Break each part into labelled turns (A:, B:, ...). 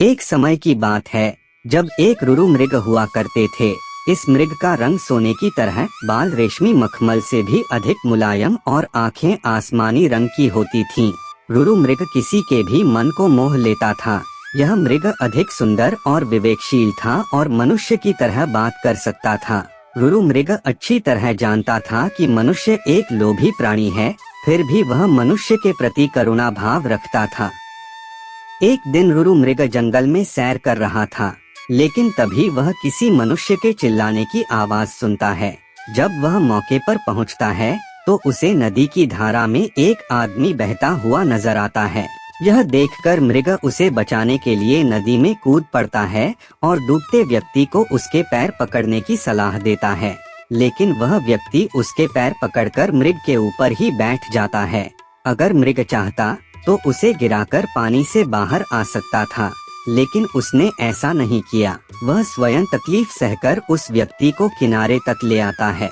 A: एक समय की बात है जब एक रुरु मृग हुआ करते थे। इस मृग का रंग सोने की तरह, बाल रेशमी मखमल से भी अधिक मुलायम और आंखें आसमानी रंग की होती थीं। रुरु मृग किसी के भी मन को मोह लेता था। यह मृग अधिक सुंदर और विवेकशील था और मनुष्य की तरह बात कर सकता था। रुरु मृग अच्छी तरह जानता था कि मनुष्य एक लोभी प्राणी है, फिर भी वह मनुष्य के प्रति करुणा भाव रखता था। एक दिन रुरु मृग जंगल में सैर कर रहा था, लेकिन तभी वह किसी मनुष्य के चिल्लाने की आवाज सुनता है। जब वह मौके पर पहुंचता है तो उसे नदी की धारा में एक आदमी बहता हुआ नजर आता है। यह देखकर मृग उसे बचाने के लिए नदी में कूद पड़ता है और डूबते व्यक्ति को उसके पैर पकड़ने की सलाह देता है, लेकिन वह व्यक्ति उसके पैर पकड़कर मृग के ऊपर ही बैठ जाता है। अगर मृग चाहता तो उसे गिराकर पानी से बाहर आ सकता था, लेकिन उसने ऐसा नहीं किया। वह स्वयं तकलीफ सहकर उस व्यक्ति को किनारे तक ले आता है।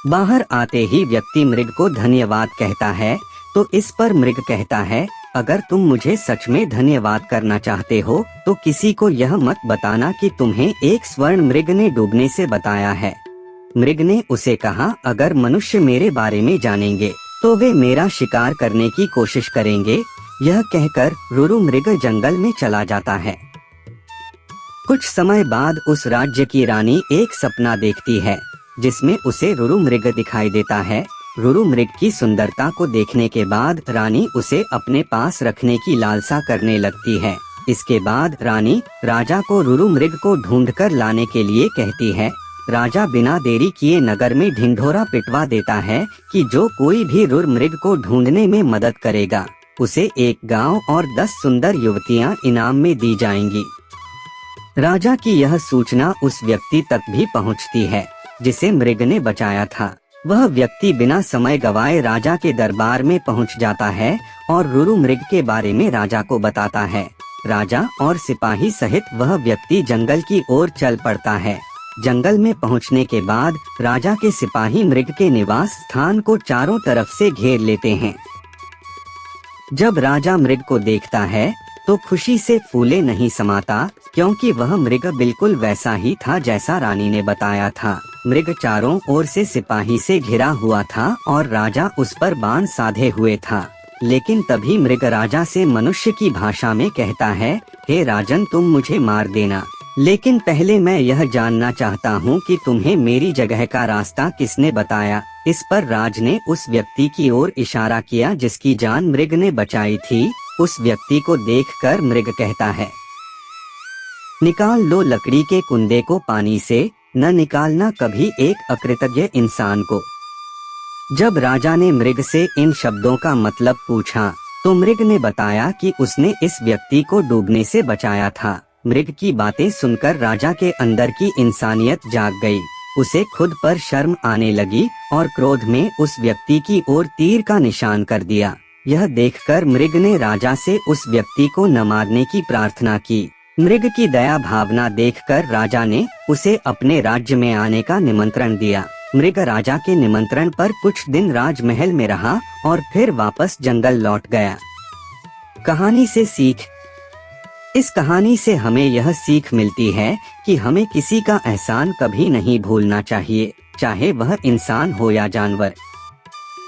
A: बाहर आते ही व्यक्ति मृग को धन्यवाद कहता है, तो इस पर मृग कहता है, अगर तुम मुझे सच में धन्यवाद करना चाहते हो तो किसी को यह मत बताना कि तुम्हें एक स्वर्ण मृग ने डूबने से बताया है। मृग ने उसे कहा, अगर मनुष्य मेरे बारे में जानेंगे तो वे मेरा शिकार करने की कोशिश करेंगे। यह कहकर रुरु मृग जंगल में चला जाता है। कुछ समय बाद उस राज्य की रानी एक सपना देखती है, जिसमें उसे रुरु मृग दिखाई देता है। रुरु मृग की सुंदरता को देखने के बाद रानी उसे अपने पास रखने की लालसा करने लगती है। इसके बाद रानी राजा को रुरु मृग को ढूंढकर लाने के लिए कहती है। राजा बिना देरी किए नगर में ढिंढोरा पिटवा देता है कि जो कोई भी रुरु मृग को ढूंढने में मदद करेगा उसे एक गांव और 10 सुंदर युवतियां इनाम में दी जाएंगी। राजा की यह सूचना उस व्यक्ति तक भी पहुंचती है जिसे मृग ने बचाया था। वह व्यक्ति बिना समय गवाए राजा के दरबार में पहुंच जाता है और रुरु मृग के बारे में राजा को बताता है। राजा और सिपाही सहित वह व्यक्ति जंगल की ओर चल पड़ता है। जंगल में पहुंचने के बाद राजा के सिपाही मृग के निवास स्थान को चारों तरफ से घेर लेते हैं। जब राजा मृग को देखता है तो खुशी से फूले नहीं समाता, क्योंकि वह मृग बिल्कुल वैसा ही था जैसा रानी ने बताया था। मृग चारों ओर से सिपाही से घिरा हुआ था और राजा उस पर बाण साधे हुए था। लेकिन तभी मृग राजा से मनुष्य की भाषा में कहता है, हे राजन, तुम मुझे मार देना, लेकिन पहले मैं यह जानना चाहता हूँ कि तुम्हें मेरी जगह का रास्ता किसने बताया। इस पर राज ने उस व्यक्ति की ओर इशारा किया जिसकी जान मृग ने बचाई थी। उस व्यक्ति को देखकर मृग कहता है, निकाल लो लकड़ी के कुंदे को पानी से, न निकालना कभी एक अकृतज्ञ इंसान को। जब राजा ने मृग से इन शब्दों का मतलब पूछा तो मृग ने बताया कि उसने इस व्यक्ति को डूबने से बचाया था। मृग की बातें सुनकर राजा के अंदर की इंसानियत जाग गई। उसे खुद पर शर्म आने लगी और क्रोध में उस व्यक्ति की ओर तीर का निशान कर दिया। यह देखकर मृग ने राजा से उस व्यक्ति को न मारने की प्रार्थना की। मृग की दया भावना देखकर राजा ने उसे अपने राज्य में आने का निमंत्रण दिया। मृग राजा के निमंत्रण पर कुछ दिन राजमहल में रहा और फिर वापस जंगल लौट गया। कहानी से सीख। इस कहानी से हमें यह सीख मिलती है कि हमें किसी का एहसान कभी नहीं भूलना चाहिए, चाहे वह इंसान हो या जानवर।